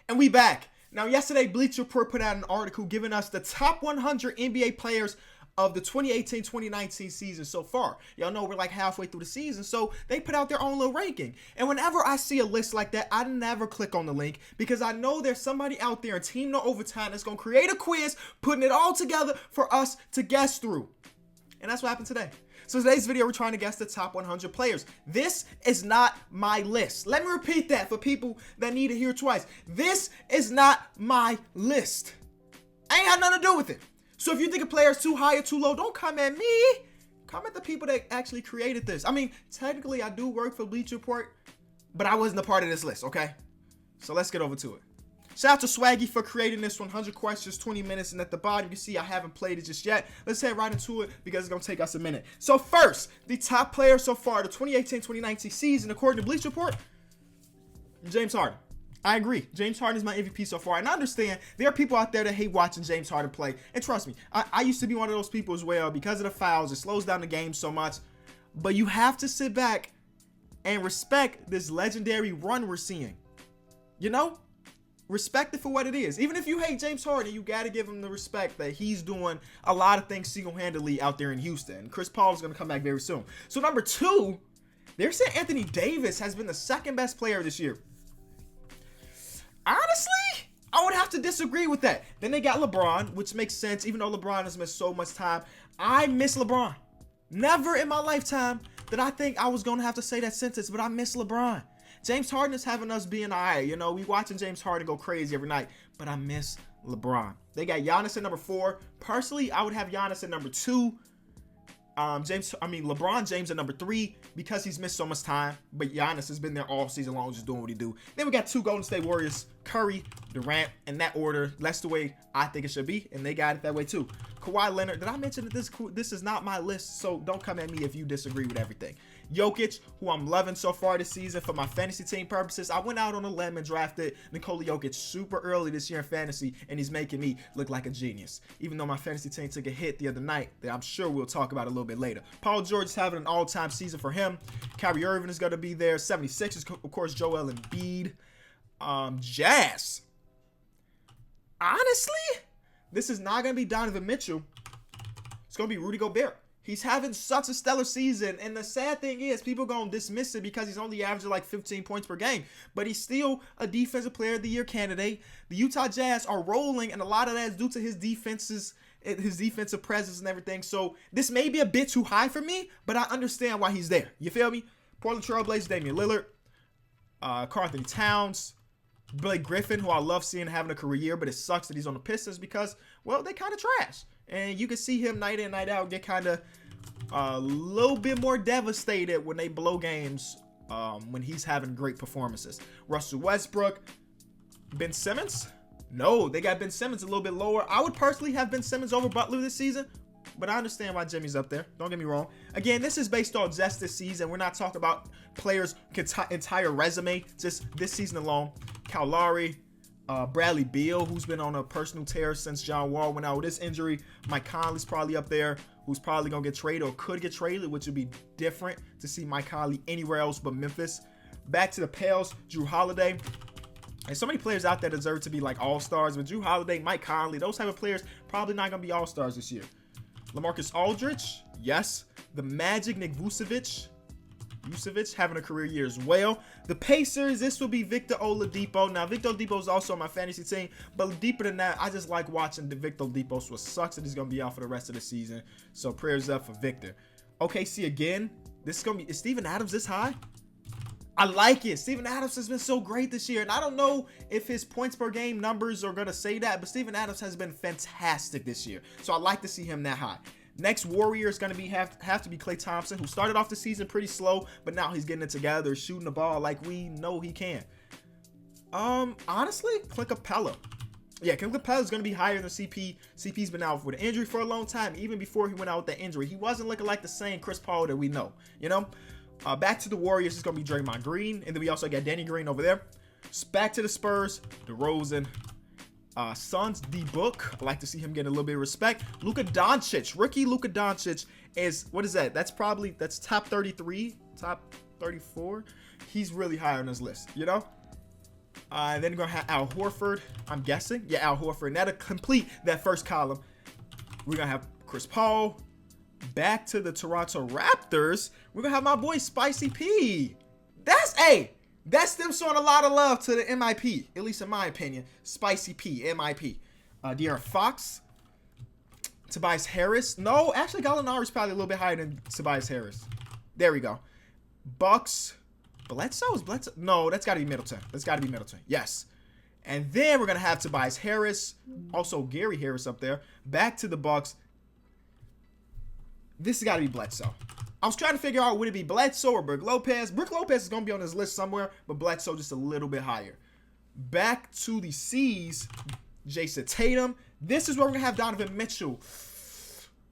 And we back. Now, yesterday, Bleacher Report put out an article giving us the top 100 NBA players of the 2018-2019 season so far. Y'all know we're like halfway through the season, so they put out their own little ranking. And whenever I see a list like that, I never click on the link because I know there's somebody out there in Team No Overtime that's going to create a quiz, putting it all together for us to guess through. And that's what happened today. So today's video, we're trying to guess the top 100 players. This is not my list. Let me repeat that for people that need to hear it twice. This is not my list. I ain't had nothing to do with it. So if you think a player is too high or too low, don't come at me. Come at the people that actually created this. I mean, technically, I do work for Bleacher Report, but I wasn't a part of this list, okay? So let's get over to it. Shout out to Swaggy for creating this 100 questions, 20 minutes, and at the bottom, you can see I haven't played it just yet. Let's head right into it because it's going to take us a minute. So first, the top player so far, the 2018-2019 season, according to Bleacher Report, James Harden. I agree. James Harden is my MVP so far. And I understand there are people out there that hate watching James Harden play. And trust me, I used to be one of those people as well. Because of the fouls, it slows down the game so much. But you have to sit back and respect this legendary run we're seeing. You know? Respect it for what it is. Even if you hate James Harden, you got to give him the respect that he's doing a lot of things single-handedly out there in Houston. Chris Paul is going to come back very soon. So number 2, they're saying Anthony Davis has been the second best player this year. Honestly, I would have to disagree with that. Then they got LeBron, which makes sense. Even though LeBron has missed so much time, I miss LeBron. Never in my lifetime did I think I was going to have to say that sentence, but I miss LeBron. James Harden is having us being all right. You know, we watching James Harden go crazy every night, but I miss LeBron. They got Giannis at number 4. Personally, I would have Giannis at number 2. LeBron James at number 3 because he's missed so much time. But Giannis has been there all season long, just doing what he do. Then we got 2 Golden State Warriors, Curry, Durant, in that order. That's the way I think it should be, and they got it that way too. Kawhi Leonard. Did I mention that this is not my list? So don't come at me if you disagree with everything. Jokic, who I'm loving so far this season for my fantasy team purposes. I went out on a limb and drafted Nikola Jokic super early this year in fantasy, and he's making me look like a genius. Even though my fantasy team took a hit the other night that I'm sure we'll talk about a little bit later. Paul George is having an all-time season for him. Kyrie Irving is going to be there. 76 is, of course, Joel Embiid. Jazz. Honestly, this is not going to be Donovan Mitchell. It's going to be Rudy Gobert. He's having such a stellar season, and the sad thing is people going to dismiss it because he's only averaging like 15 points per game, but he's still a Defensive Player of the Year candidate. The Utah Jazz are rolling, and a lot of that is due to his defensive presence and everything, so this may be a bit too high for me, but I understand why he's there. You feel me? Portland Trail Blazers, Damian Lillard, Karl-Anthony Towns, Blake Griffin, who I love seeing having a career, but it sucks that he's on the Pistons because, well, they kind of trash. And you can see him night in, night out get kind of a little bit more devastated when they blow games when he's having great performances. Russell Westbrook, Ben Simmons? No, they got Ben Simmons a little bit lower. I would personally have Ben Simmons over Butler this season, but I understand why Jimmy's up there. Don't get me wrong. Again, this is based on just this season. We're not talking about players' entire resume, just this season alone. Kyle Lowry, Bradley Beal, who's been on a personal tear since John Wall went out with his injury. Mike Conley's probably up there, who's probably going to get traded or could get traded, which would be different to see Mike Conley anywhere else but Memphis. Back to the Pels, Jrue Holiday. There's so many players out there deserve to be like all-stars, but Jrue Holiday, Mike Conley, those type of players probably not going to be all-stars this year. LaMarcus Aldridge, yes. The Magic, Nick Vucevic having a career year as well. The Pacers, this will be Victor Oladipo. Now, Victor Oladipo is also on my fantasy team, but deeper than that, I just like watching the Victor Oladipo, so it sucks that he's going to be out for the rest of the season. So prayers up for Victor. OKC again. This is going to be, is Steven Adams this high? I like it. Steven Adams has been so great this year, and I don't know if his points per game numbers are going to say that, but Steven Adams has been fantastic this year, so I like to see him that high. Next Warrior is going to be have to be Klay Thompson, who started off the season pretty slow, but now he's getting it together, shooting the ball like we know he can. Honestly, Clint Capella. Yeah, Clint Capella is going to be higher than CP. CP's been out with an injury for a long time. Even before he went out with that injury, he wasn't looking like the same Chris Paul that we know, you know? Back to the Warriors, it's going to be Draymond Green, and then we also got Danny Green over there. Back to the Spurs, DeRozan. Suns, D-Book. I like to see him get a little bit of respect. Luka Doncic. Rookie Luka Doncic is, what is that? That's top 33, top 34. He's really high on this list, you know? Then we're going to have Al Horford, I'm guessing. Yeah, Al Horford. Now to complete that first column, we're going to have Chris Paul. Back to the Toronto Raptors, we're going to have my boy Spicy P. That's them showing a lot of love to the MIP, at least in my opinion. Spicy P, MIP. De'Aaron Fox. Tobias Harris. No, actually, Gallinari's probably a little bit higher than Tobias Harris. There we go. Bucks. Bledsoe? Is Bledsoe? No, that's got to be Middleton. Yes. And then we're going to have Tobias Harris. Also, Gary Harris up there. Back to the Bucks. This has got to be Bledsoe. I was trying to figure out, would it be Bledsoe or Brook Lopez? Brook Lopez is going to be on this list somewhere, but Bledsoe just a little bit higher. Back to the C's, Jason Tatum. This is where we're going to have Donovan Mitchell.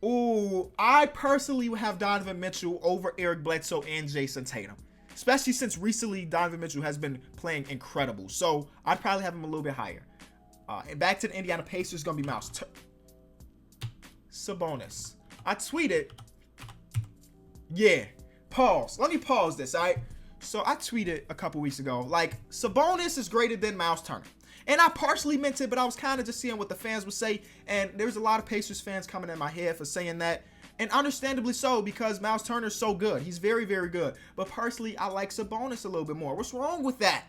Ooh, I personally would have Donovan Mitchell over Eric Bledsoe and Jason Tatum. Especially since recently Donovan Mitchell has been playing incredible. So I'd probably have him a little bit higher. And back to the Indiana Pacers, going to be Miles Sabonis. I tweeted... Yeah, pause. Let me pause this, all right? So I tweeted a couple weeks ago, like, Sabonis is greater than Miles Turner. And I partially meant it, but I was kind of just seeing what the fans would say. And there's a lot of Pacers fans coming in my head for saying that. And understandably so, because Miles Turner is so good. He's very, very good. But personally, I like Sabonis a little bit more. What's wrong with that?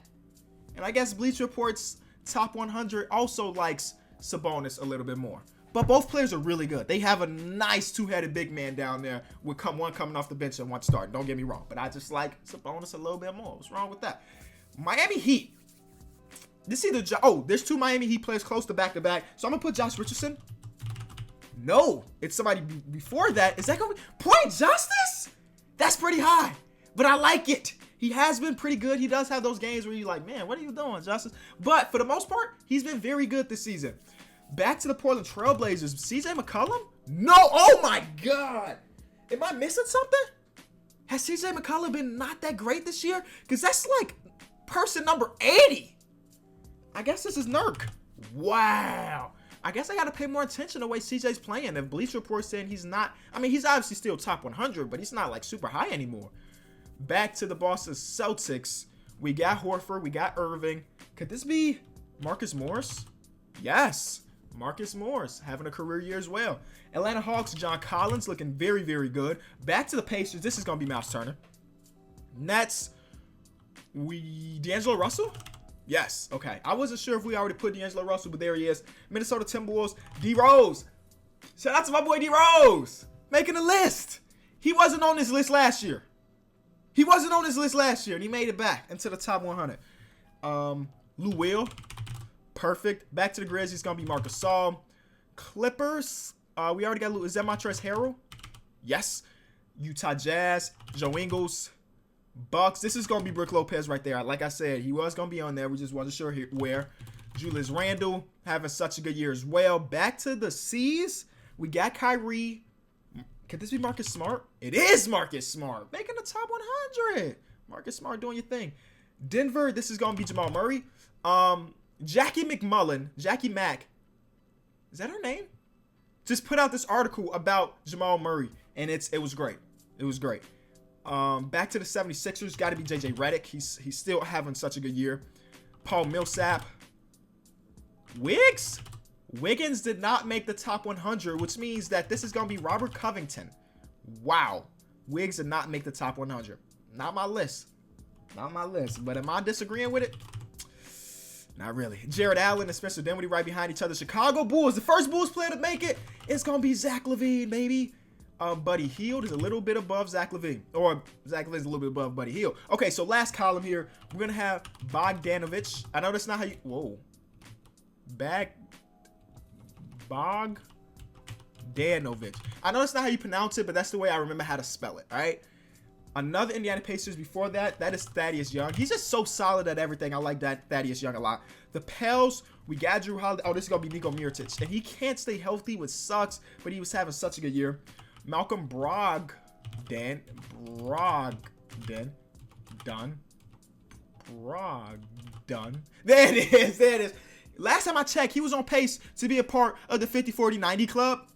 And I guess Bleacher Report's top 100 also likes Sabonis a little bit more. But both players are really good. They have a nice two-headed big man down there with one coming off the bench and one starting. Don't get me wrong. But I just like Sabonis a little bit more. What's wrong with that? Miami Heat. There's two Miami Heat players close to back-to-back. So I'm going to put Josh Richardson. No. It's somebody before that. Is that going to be Point Justice? That's pretty high. But I like it. He has been pretty good. He does have those games where you're like, man, what are you doing, Justice? But for the most part, he's been very good this season. Back to the Portland Trailblazers. CJ McCollum? No. Oh, my God. Am I missing something? Has CJ McCollum been not that great this year? Because that's like person number 80. I guess this is Nurk. Wow. I guess I got to pay more attention to the way CJ's playing. If Bleacher Report saying he's not, I mean, he's obviously still top 100, but he's not like super high anymore. Back to the Boston Celtics. We got Horford. We got Irving. Could this be Marcus Morris? Yes. Marcus Morris having a career year as well. Atlanta Hawks, John Collins looking very, very good. Back to the Pacers. This is going to be Miles Turner. Nets, D'Angelo Russell? Yes. Okay. I wasn't sure if we already put D'Angelo Russell, but there he is. Minnesota Timberwolves, D Rose. Shout out to my boy D Rose. Making a list. He wasn't on this list last year. And he made it back into the top 100. Lou Will. Perfect. Back to the Grizzlies. Going to be Marcus Gasol. Clippers. We already got Lou. Is that Montrezl Harrell? Yes. Utah Jazz. Joe Ingles. Bucks. This is going to be Brook Lopez right there. Like I said, he was going to be on there. We just wasn't sure where. Julius Randle having such a good year as well. Back to the C's. We got Kyrie. Could this be Marcus Smart? It is Marcus Smart. Making the top 100. Marcus Smart doing your thing. Denver. This is going to be Jamal Murray. Jackie Mack, is that her name? Just put out this article about Jamal Murray, and it was great. Back to the 76ers, got to be JJ Redick. He's still having such a good year. Paul Millsap. Wiggins did not make the top 100, which means that this is going to be Robert Covington. Wow. Wiggs did not make the top 100. Not my list. But am I disagreeing with it? Not really. Jared Allen and Spencer Dinwiddie right behind each other. Chicago Bulls. The first Bulls player to make it is going to be Zach LaVine, baby. Buddy Hield is a little bit above Zach LaVine. Or Zach LaVine's a little bit above Buddy Hield. Okay, so last column here. We're going to have Bogdanovich. I know that's not how you... Whoa. Bogdanovich. I know that's not how you pronounce it, but that's the way I remember how to spell it, all right? Another Indiana Pacers before that is Thaddeus Young. He's just so solid at everything. I like that Thaddeus Young a lot. The Pels, we got Drew Holiday. Oh, this is going to be Nico Mirotic. And he can't stay healthy, which sucks, but he was having such a good year. Malcolm Brogdon. There it is. Last time I checked, he was on pace to be a part of the 50-40-90 club.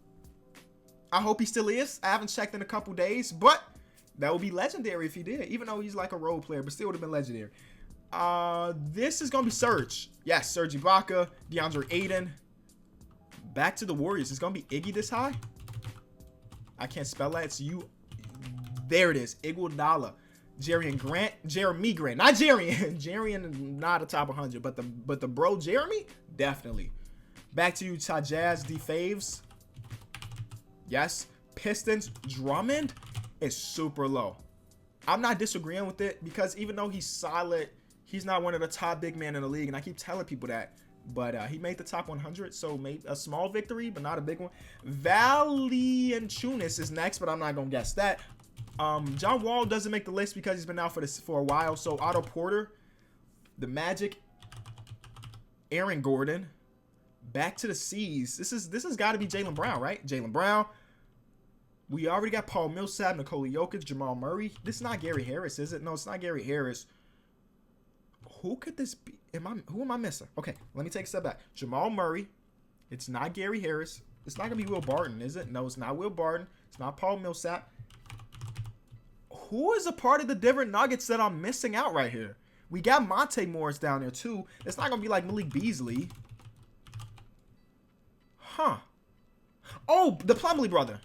I hope he still is. I haven't checked in a couple days, but that would be legendary if he did, even though he's like a role player, but still would have been legendary. This is gonna be Serge. Yes, Serge Ibaka, DeAndre Ayton. Back to the Warriors. It's gonna be Iggy this high. I can't spell that. It's you. There it is. Iguodala. Jeremy Grant, not Jarian. Jarian not a top 100, but the bro Jeremy definitely. Back to Utah Jazz, D Faves. Yes, Pistons. Drummond is super low. I'm not disagreeing with it because even though he's solid, he's not one of the top big men in the league, and I keep telling people that. But he made the top 100, so maybe a small victory, but not a big one. Valanciunas is next, but I'm not gonna guess that. John Wall doesn't make the list because he's been out for a while. So Otto Porter, the Magic, Aaron Gordon, back to the C's. This has got to be Jaylen Brown, right? Jaylen Brown. We already got Paul Millsap, Nikola Jokic, Jamal Murray. This is not Gary Harris, is it? No, it's not Gary Harris. Who could this be? Who am I missing? Okay, let me take a step back. Jamal Murray. It's not Gary Harris. It's not gonna be Will Barton, is it? No, it's not Will Barton. It's not Paul Millsap. Who is a part of the Denver Nuggets that I'm missing out right here? We got Monte Morris down there too. It's not gonna be like Malik Beasley. Huh. Oh, the Plumlee brother.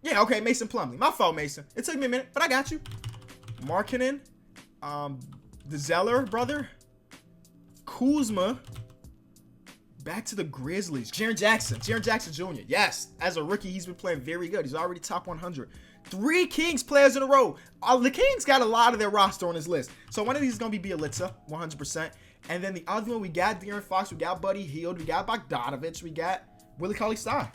Yeah, okay, Mason Plumlee. My fault, Mason. It took me a minute, but I got you. Markkanen. The Zeller brother. Kuzma. Back to the Grizzlies. Jaren Jackson Jr. Yes, as a rookie, he's been playing very good. He's already top 100. 3 Kings players in a row. The Kings got a lot of their roster on this list. So one of these is going to be Bielitsa, 100%. And then the other one, we got De'Aaron Fox, we got Buddy Hield, we got Bogdanovich, we got Willie Cauley-Stein.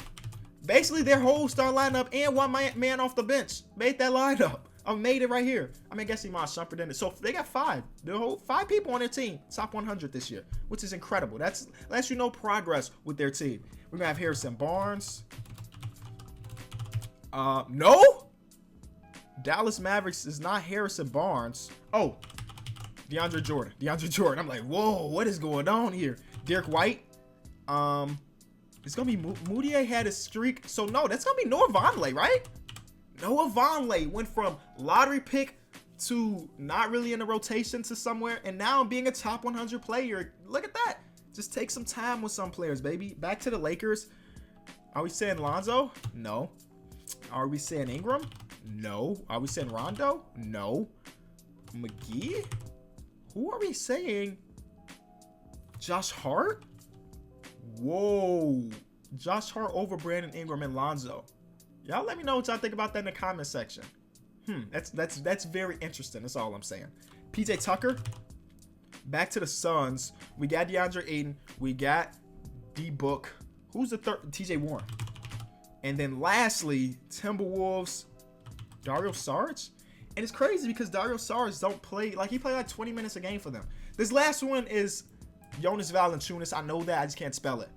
Basically, their whole star lineup and one man off the bench made that lineup. I made it right here. I mean, I guess Iman Shumpert in it. So they got 5. The whole 5 people on their team, top 100 this year, which is incredible. That lets you know progress with their team. We're going to have Harrison Barnes. No? Dallas Mavericks is not Harrison Barnes. Oh, DeAndre Jordan. I'm like, whoa, what is going on here? Derek White. It's going to be Moutier had a streak. So, no, that's going to be Noah Vonleh, right? Noah Vonleh went from lottery pick to not really in the rotation to somewhere, and now being a top 100 player. Look at that. Just take some time with some players, baby. Back to the Lakers. Are we saying Lonzo? No. Are we saying Ingram? No. Are we saying Rondo? No. McGee? Who are we saying? Josh Hart? Whoa. Josh Hart over Brandon Ingram and Lonzo. Y'all let me know what y'all think about that in the comment section. That's very interesting. That's all I'm saying. PJ Tucker. Back to the Suns. We got DeAndre Ayton. We got D-Book. Who's the third? TJ Warren. And then lastly, Timberwolves. Dario Saric. And it's crazy because Dario Saric don't play. Like, he played like 20 minutes a game for them. This last one is Jonas Valanciunas. I know that. I just can't spell it.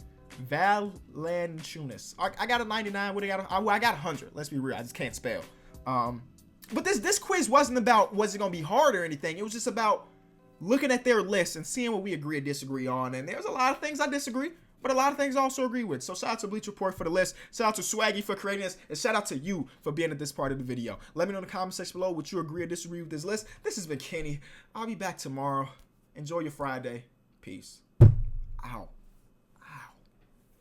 Valanciunas. I got a 99. What I got? I got 100. Let's be real. I just can't spell. But this quiz wasn't about was it gonna be hard or anything. It was just about looking at their list and seeing what we agree or disagree on. And there's a lot of things I disagree, but a lot of things I also agree with. So shout out to Bleach Report for the list. Shout out to Swaggy for creating this, and shout out to you for being at this part of the video. Let me know in the comment section below what you agree or disagree with this list. This has been Kenny. I'll be back tomorrow. Enjoy your Friday. Peace. Out.